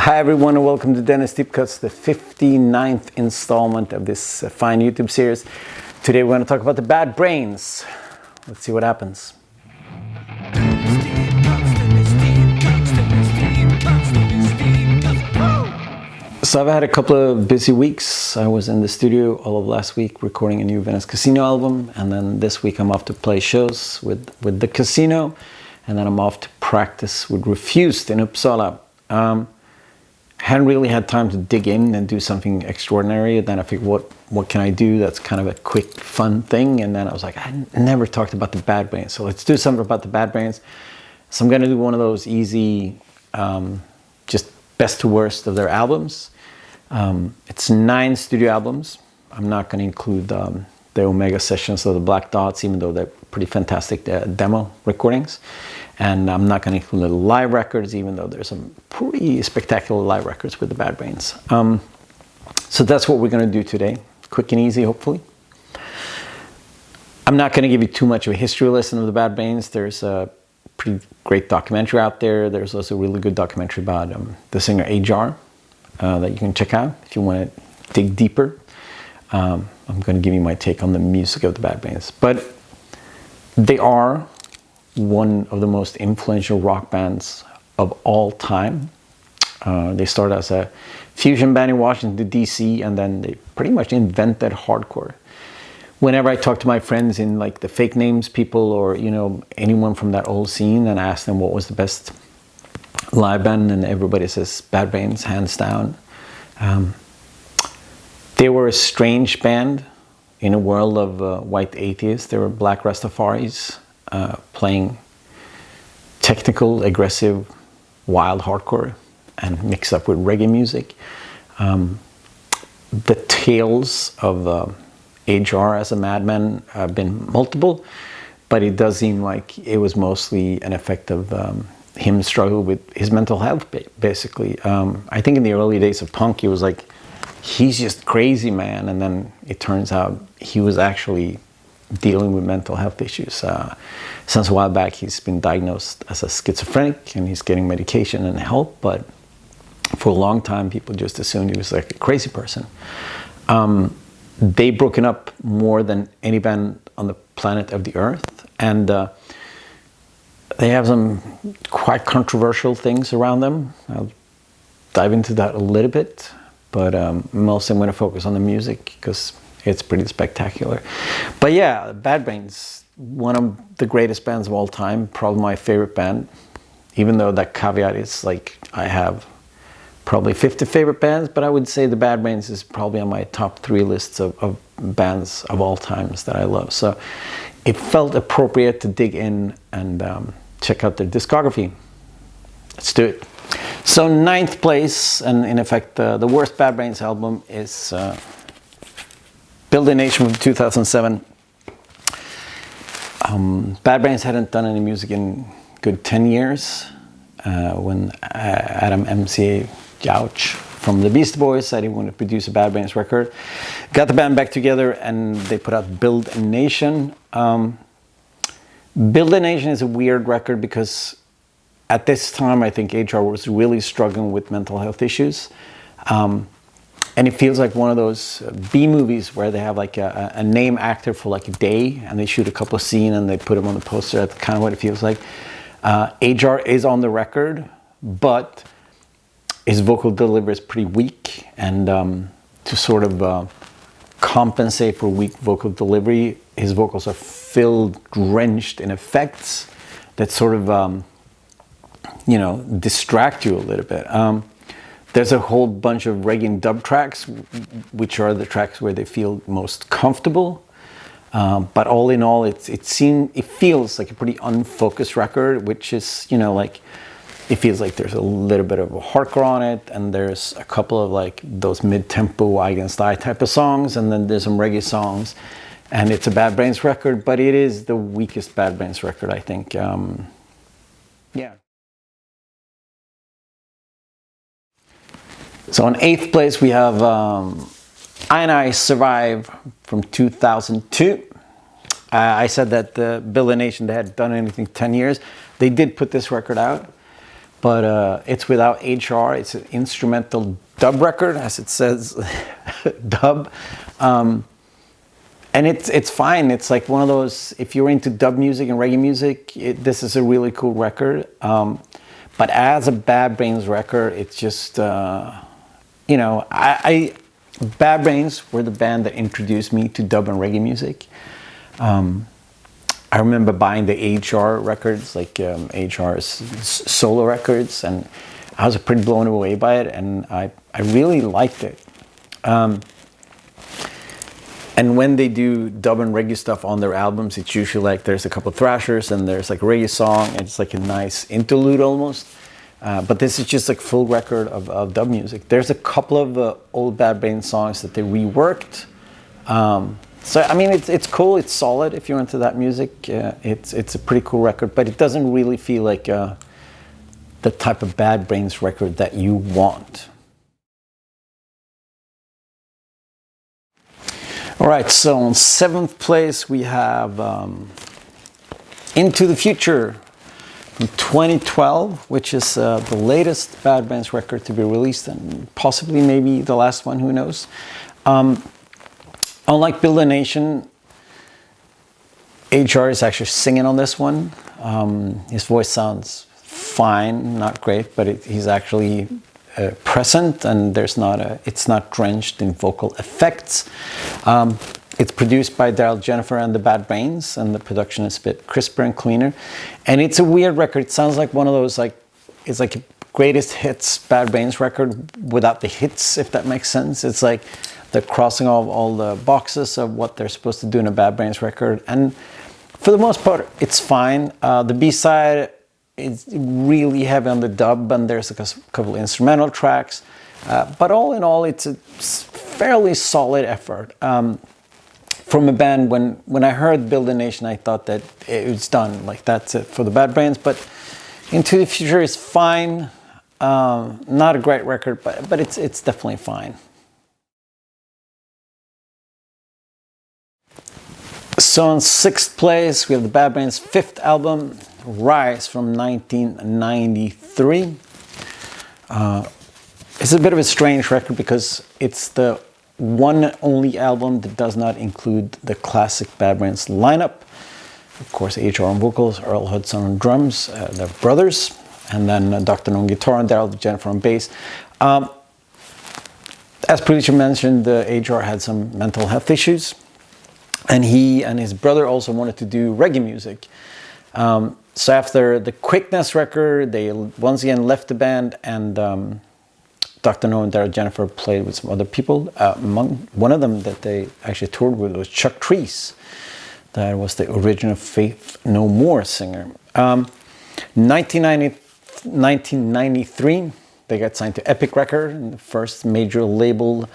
Hi everyone and welcome to Dennis Deep Cuts, the 59th installment of this fine YouTube series. Today we're going to talk about the bad brains. Let's see what happens. So I've had a couple of busy weeks. I was in the studio all of last week recording a new Venice Casino album, and then this week I'm off to play shows with the casino, and then I'm off to practice with Refused in Uppsala. Hadn't really had time to dig in and do something extraordinary. And then I figured, what can I do that's kind of a quick, fun thing? And then I was like, I never talked about the bad brains, so let's do something about the bad brains. So I'm going to do one of those easy, just best to worst of their albums. It's 9 studio albums. I'm not going to include the Omega sessions or the Black Dots, even though they're pretty fantastic demo recordings. And I'm not going to include the live records, even though there's some pretty spectacular live records with the Bad Brains. So that's what we're going to do today. Quick and easy, hopefully. I'm not going to give you too much of a history lesson of the Bad Brains. There's a pretty great documentary out there. There's also a really good documentary about the singer Ajar that you can check out if you want to dig deeper. I'm going to give you my take on the music of the Bad Brains. But they are one of the most influential rock bands of all time. They started as a fusion band in Washington, D.C., and then they pretty much invented hardcore. Whenever I talk to my friends in like the Fake Names people or, you know, anyone from that old scene and ask them what was the best live band, and everybody says Bad Brains, hands down. They were a strange band in a world of white atheists. They were black Rastafaris playing technical, aggressive, wild hardcore and mixed up with reggae music. The tales of Ajar as a madman have been multiple, but it does seem like it was mostly an effect of him struggle with his mental health, basically. I think in the early days of punk, he was like, he's just crazy, man. And then it turns out he was actually dealing with mental health issues. Since a while back, he's been diagnosed as a schizophrenic and he's getting medication and help. But for a long time, people just assumed he was like a crazy person. They've broken up more than any band on the planet of the Earth. And they have some quite controversial things around them. I'll dive into that a little bit. But mostly I'm going to focus on the music because it's pretty spectacular. But yeah, Bad Brains, one of the greatest bands of all time, probably my favorite band. Even though that caveat is like, I have probably 50 favorite bands, but I would say the Bad Brains is probably on my top 3 lists of bands of all times that I love. So it felt appropriate to dig in and check out their discography. Let's do it. So 9th place, and in effect the worst Bad Brains album is Build a Nation from 2007. Bad Brains hadn't done any music in good 10 years when Adam MCA Jouch from the Beastie Boys said he wanted to produce a Bad Brains record. Got the band back together and they put out Build a Nation. Build a Nation is a weird record because at this time I think Ajar was really struggling with mental health issues. And it feels like one of those B movies where they have like a name actor for like a day and they shoot a couple of scenes and they put him on the poster. That's kind of what it feels like. Ajar is on the record, but his vocal delivery is pretty weak. And to sort of compensate for weak vocal delivery, his vocals are filled, drenched in effects that sort of, you know, distract you a little bit. There's a whole bunch of reggae and dub tracks, which are the tracks where they feel most comfortable. But all in all, it feels like a pretty unfocused record, which is, you know, like, it feels like there's a little bit of a hardcore on it, and there's a couple of like those mid-tempo I Against I type of songs, and then there's some reggae songs. And it's a Bad Brains record, but it is the weakest Bad Brains record, I think. Yeah. So on 8th place we have I and I Survive from 2002. I said that Build a Nation, they hadn't done anything 10 years. They did put this record out. but it's without HR. It's an instrumental dub record, as it says, dub. And it's fine. It's like one of those, if you're into dub music and reggae music, this is a really cool record. But as a Bad Brains record, it's just, you know, Bad Brains were the band that introduced me to dub and reggae music. I remember buying the HR records, like HR's solo records, and I was pretty blown away by it, and I really liked it. And when they do dub and reggae stuff on their albums, it's usually like there's a couple of thrashers and there's like a reggae song, and it's like a nice interlude almost. But this is just like full record of dub music. There's a couple of old Bad Brains songs that they reworked. So I mean, it's cool. It's solid if you're into that music. It's a pretty cool record, but it doesn't really feel like the type of Bad Brains record that you want. All right, so in 7th place we have Into the Future from 2012, which is the latest Bad Brains record to be released, and possibly maybe the last one, who knows. Unlike Build a Nation, HR is actually singing on this one. His voice sounds fine, not great, but he's actually present, and it's not drenched in vocal effects. It's produced by Daryl Jennifer and the Bad Brains, and the production is a bit crisper and cleaner. And it's a weird record. It sounds like one of those, like, it's like a greatest hits Bad Brains record without the hits, if that makes sense. It's like they're crossing off all the boxes of what they're supposed to do in a Bad Brains record. And for the most part, it's fine. The B-side is really heavy on the dub, and there's a couple of instrumental tracks. But all in all, it's a fairly solid effort. From a band, when I heard Build a Nation, I thought that it was done. Like, that's it for the Bad Brains. But Into the Future is fine. Not a great record, but it's definitely fine. So in 6th place, we have the Bad Brains' 5th album, Rise, from 1993. It's a bit of a strange record because it's the one and only album that does not include the classic Bad Brains lineup. Of course, HR on vocals, Earl Hudson on drums, they're brothers, and then Dr. No on guitar and Daryl Jennifer on bass. As previously mentioned, HR had some mental health issues, and he and his brother also wanted to do reggae music. So after the Quickness record, they once again left the band, and Dr. No and Daryl Jennifer played with some other people. One of them that they actually toured with was Chuck Treece. That was the original Faith No More singer. 1993, they got signed to Epic Record, the first major label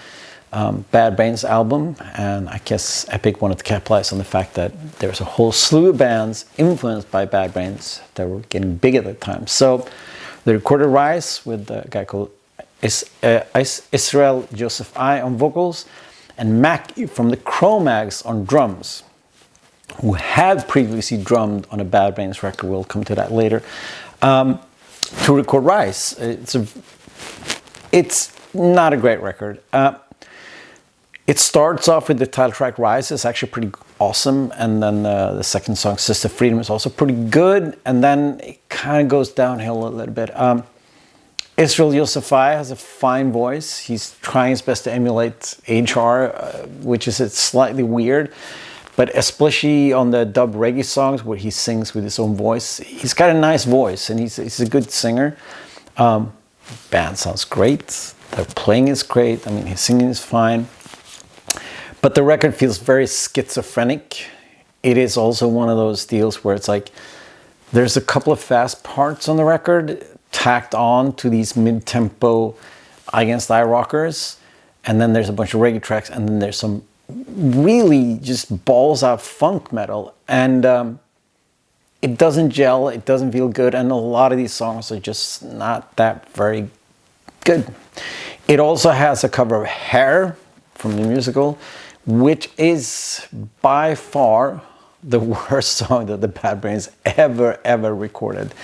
Bad Brains album. And I guess Epic wanted to capitalize on the fact that there's a whole slew of bands influenced by Bad Brains that were getting big at the time. So they recorded Rise with a guy called Israel Joseph I on vocals, and Mac from the Cro-Mags on drums, who had previously drummed on a Bad Brains record. We'll come to that later. To record Rise. It's not a great record. It starts off with the title track Rise. It's actually pretty awesome, and then the second song, Sister Freedom, is also pretty good, and then it kind of goes downhill a little bit. Israel Yosefai has a fine voice. He's trying his best to emulate HR, which is slightly weird. But especially on the dub reggae songs where he sings with his own voice, he's got a nice voice, and he's a good singer. Band sounds great. Their playing is great. I mean, his singing is fine. But the record feels very schizophrenic. It is also one of those deals where it's like there's a couple of fast parts on the record tacked on to these mid-tempo Against I rockers, and then there's a bunch of reggae tracks, and then there's some really just balls out funk metal, and it doesn't gel, it doesn't feel good, and a lot of these songs are just not that very good. It also has a cover of Hair from the musical, which is by far the worst song that the Bad Brains ever recorded.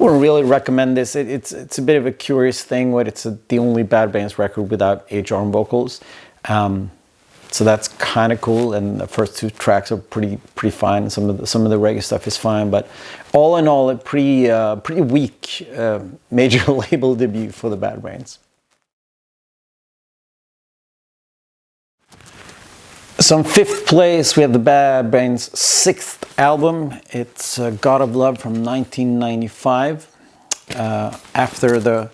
wouldn't really recommend this. It's a bit of a curious thing where it's the only Bad Brains record without HR on vocals. So that's kind of cool, and the first two tracks are pretty fine. Some of the reggae stuff is fine, but all in all, a pretty weak major label debut for the Bad Brains. So in fifth place, we have the Bad Brains' sixth album. It's God of Love from 1995. After the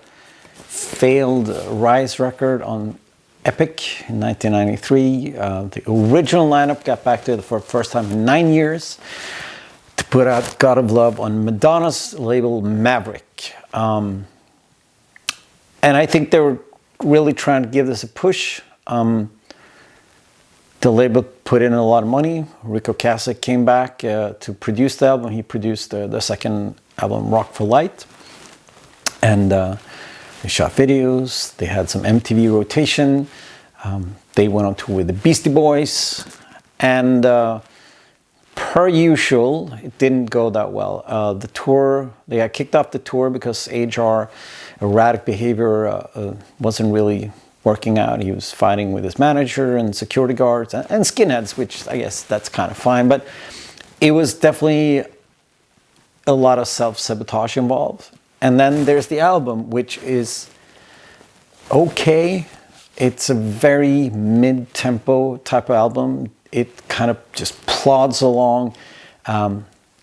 failed Rise record on Epic in 1993, the original lineup got back together for the first time in 9 years to put out God of Love on Madonna's label Maverick. And I think they were really trying to give this a push. The label put in a lot of money. Rico Kasich came back to produce the album. He produced the second album, Rock for Light. And they shot videos. They had some MTV rotation. They went on tour with the Beastie Boys. And per usual, it didn't go that well. The tour, they got kicked off the tour because HR, erratic behavior, wasn't really working out. He was fighting with his manager and security guards and skinheads, which I guess that's kind of fine. But it was definitely a lot of self-sabotage involved. And then there's the album, which is okay. It's a very mid-tempo type of album. It kind of just plods along.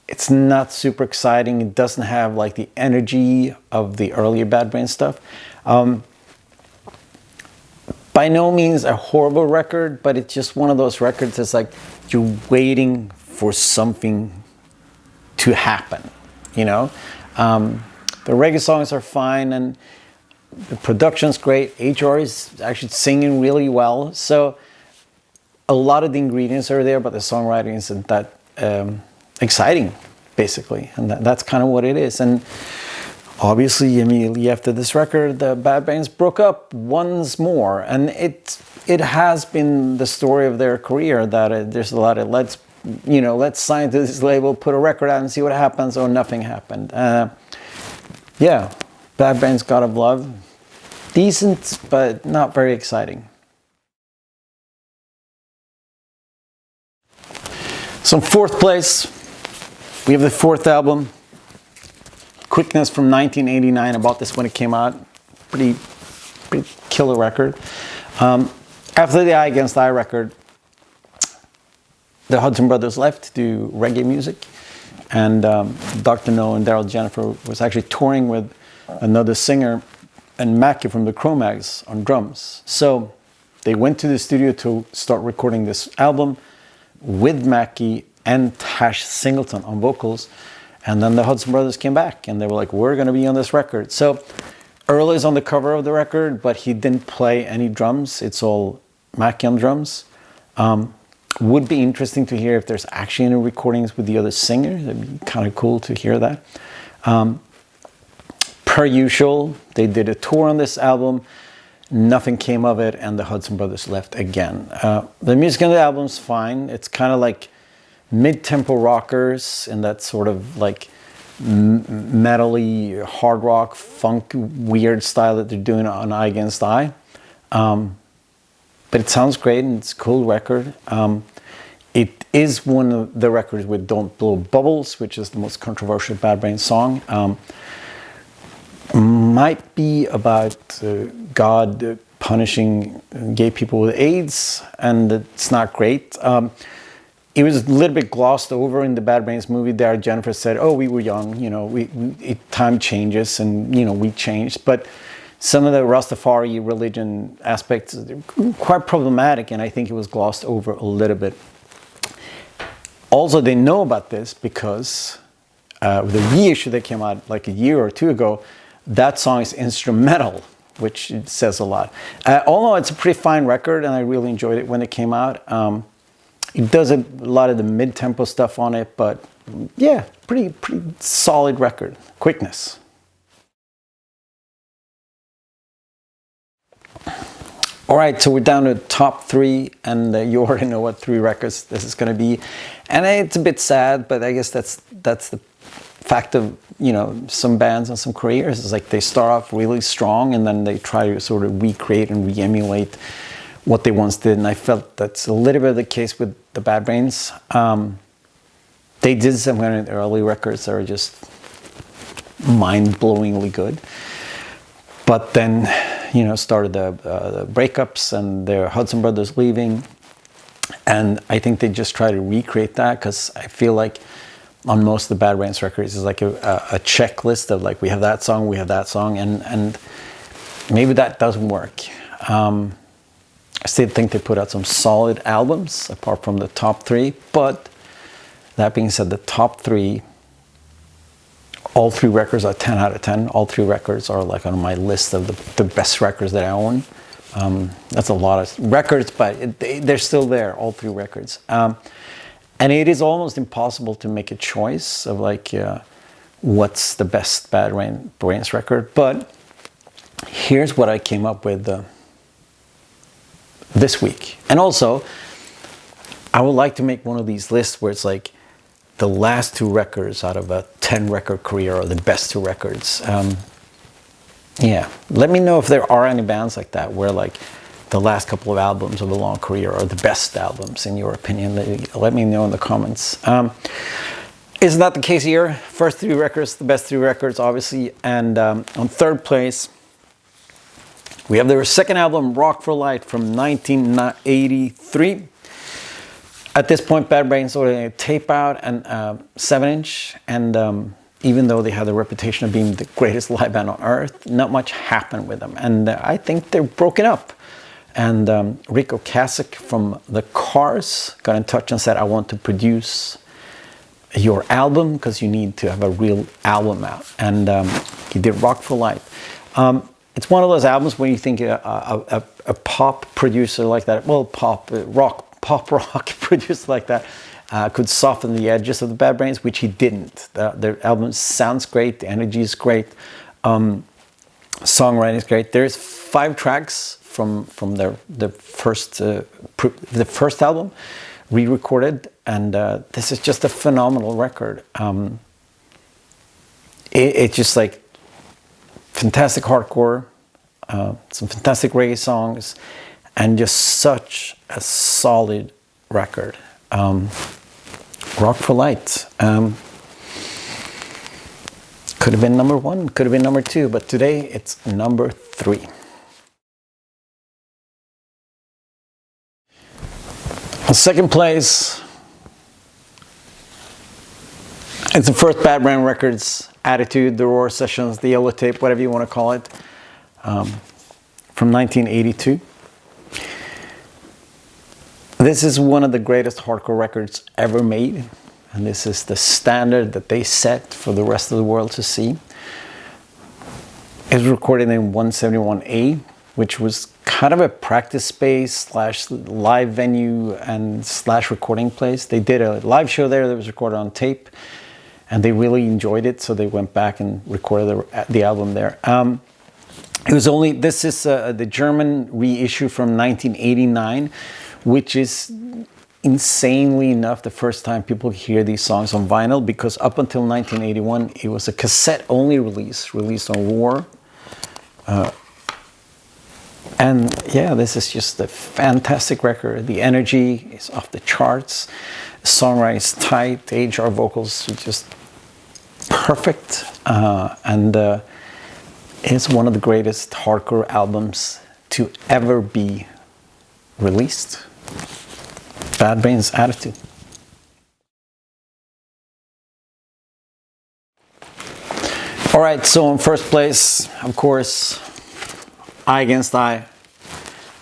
It's not super exciting. It doesn't have like the energy of the earlier Bad Brains stuff. By no means a horrible record, but it's just one of those records that's like you're waiting for something to happen, you know? The reggae songs are fine and the production's great. HR is actually singing really well. So a lot of the ingredients are there, but the songwriting isn't that exciting, basically. And that's kind of what it is. And obviously, immediately after this record, the Bad Brains broke up once more. And it has been the story of their career that there's a lot of let's sign to this label, put a record out and see what happens, or nothing happened. Yeah, Bad Brains' God of Love. Decent, but not very exciting. So in fourth place, we have the fourth album, Quickness from 1989. I bought this when it came out. Pretty killer record. After the Eye Against Eye record, the Hudson brothers left to do reggae music. And Dr. No and Daryl Jennifer was actually touring with another singer and Mackie from the Cro-Mags on drums. So they went to the studio to start recording this album with Mackie and Tash Singleton on vocals. And then the Hudson brothers came back and they were like, we're going to be on this record. So Earl is on the cover of the record, but he didn't play any drums. It's all Mackie on drums. Would be interesting to hear if there's actually any recordings with the other singer. That'd be kind of cool to hear that. Per usual, they did a tour on this album. Nothing came of it, and the Hudson brothers left again. The music on the album's fine. It's kind of like mid-tempo rockers in that sort of like metally hard rock, funk, weird style that they're doing on Eye Against Eye. But it sounds great and it's a cool record. It is one of the records with Don't Blow Bubbles, which is the most controversial Bad Brains song. Might be about God punishing gay people with AIDS, and it's not great. It was a little bit glossed over in the Bad Brains movie. Daryl Jennifer said, oh, we were young, you know, time changes and, you know, we changed. But some of the Rastafari religion aspects are quite problematic, and I think it was glossed over a little bit. Also, they know about this because with the reissue that came out like a year or two ago, that song is instrumental, which says a lot. Although it's a pretty fine record, and I really enjoyed it when it came out. It does a lot of the mid-tempo stuff on it, but yeah, pretty solid record. Quickness. All right, so we're down to top three, and you already know what three records this is going to be. And it's a bit sad, but I guess that's the fact of, some bands and some careers is like they start off really strong and then they try to sort of recreate and re-emulate what they once did. And I felt that's a little bit of the case with the Bad Brains. They did some kind of early records that are just mind-blowingly good. But then, started the breakups and their Hudson Brothers leaving. And I think they just try to recreate that, because I feel like on most of the Bad Brains records is like a checklist of like, we have that song, and maybe that doesn't work. I still think they put out some solid albums apart from the top three, but that being said, the top three, all three records are 10 out of 10. All three records are like on my list of the best records that I own. That's a lot of records, but they're still there, all three records. And it is almost impossible to make a choice of like, what's the best Bad Brains record. But here's what I came up with this week. And also, I would like to make one of these lists where it's like the last two records out of a 10 record career are the best two records. Yeah, let me know if there are any bands like that where like the last couple of albums of a long career are the best albums in your opinion. Let me know in the comments. Isn't that the case here? First three records, the best three records, obviously. And on third place, we have their second album, Rock for Light, from 1983. At this point, Bad Brains already had a tape out and 7-inch, and even though they had the reputation of being the greatest live band on earth, not much happened with them. And I think they're broken up. And Rico Kasich from The Cars got in touch and said, I want to produce your album because you need to have a real album out. And he did Rock for Light. It's one of those albums when you think a pop producer like that, well, pop rock producer like that, could soften the edges of the Bad Brains, which he didn't. Their album sounds great, the energy is great, songwriting is great. There's 5 tracks from the first album, re-recorded, and this is just a phenomenal record. It's just like fantastic hardcore, some fantastic reggae songs, and just such a solid record. Rock for Light. Could have been number 1, could have been number 2, but today it's number 3. On second place, it's the first Bad Brain Records, Attitude, The Roar Sessions, The Yellow Tape, whatever you want to call it, from 1982. This is one of the greatest hardcore records ever made, and this is the standard that they set for the rest of the world to see. It was recorded in 171A, which was kind of a practice space / live venue and / recording place. They did a live show there that was recorded on tape, and they really enjoyed it, so they went back and recorded the album there. This is the German reissue from 1989, which is insanely enough the first time people hear these songs on vinyl, because up until 1981 it was a cassette-only released on Roar. And yeah, this is just a fantastic record. The energy is off the charts. The songwriting is tight. The HR vocals are just perfect. And it's one of the greatest hardcore albums to ever be released. Bad Brains Attitude. All right, so in first place, of course, Eye Against Eye,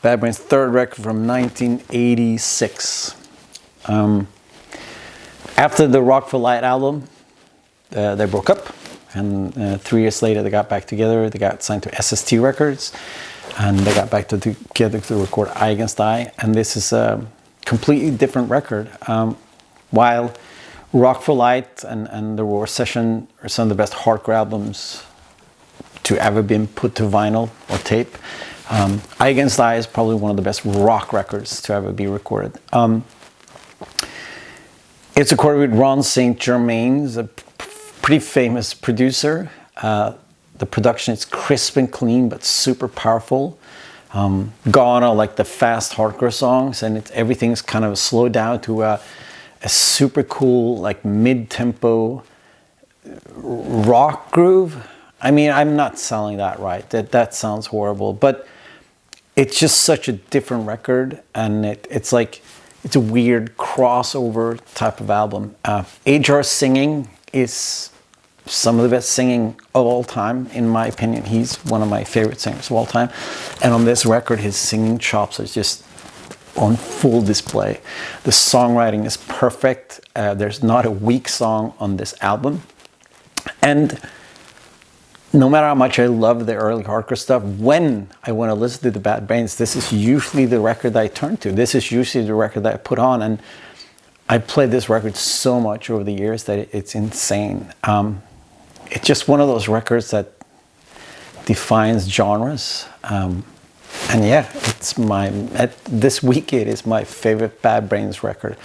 Bad Brains' third record from 1986. After the Rock for Light album, they broke up, and 3 years later they got back together. They got signed to SST Records, and they got back together to record Eye Against Eye, and this is a completely different record. While Rock for Light and the Roar Session are some of the best hardcore albums to ever been put to vinyl or tape, Eye Against Eye is probably one of the best rock records to ever be recorded. It's recorded with Ron St. Germain, a pretty famous producer. The production is crisp and clean, but super powerful. Gone are like the fast hardcore songs, and everything's kind of slowed down to a super cool, like mid-tempo rock groove. I mean, I'm not selling that right. That sounds horrible, but it's just such a different record, and it's like it's a weird crossover type of album. HR singing is some of the best singing of all time, in my opinion. He's one of my favorite singers of all time, and on this record, his singing chops are just on full display. The songwriting is perfect. There's not a weak song on this album, and no matter how much I love the early hardcore stuff, when I want to listen to the Bad Brains, this is usually the record that I turn to. This is usually the record that I put on, and I played this record so much over the years that it's insane. It's just one of those records that defines genres. And yeah, this week it is my favorite Bad Brains record.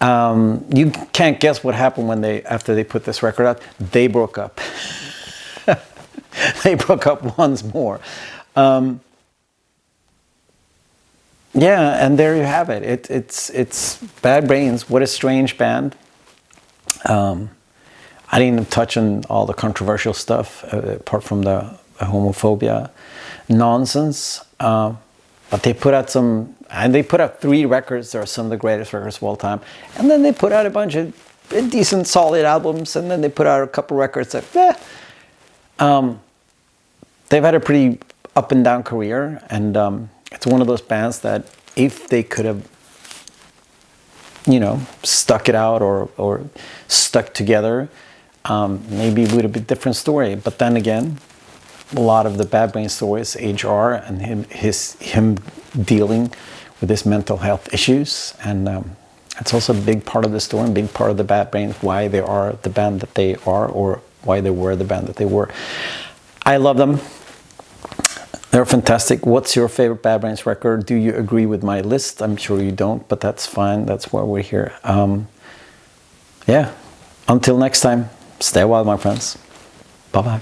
You can't guess what happened after they put this record out. They broke up. They broke up once more. Yeah, and there you have it. It's Bad Brains. What a strange band. I didn't even touch on all the controversial stuff apart from the homophobia nonsense. But they put out they put out 3 records that are some of the greatest records of all time. And then they put out a bunch of decent, solid albums. And then they put out a couple records that, they've had a pretty up and down career. And it's one of those bands that if they could have, stuck it out or stuck together, maybe it would have been a different story. But then again, a lot of the Bad Brains stories, HR and him dealing with his mental health issues, and it's also a big part of the story, a big part of the Bad Brains, why they are the band that they are, or why they were the band that they were. I love them. They're fantastic. What's your favorite Bad Brains record? Do you agree with my list? I'm sure you don't, but that's fine. That's why we're here. Yeah. Until next time, stay wild, my friends. Bye-bye.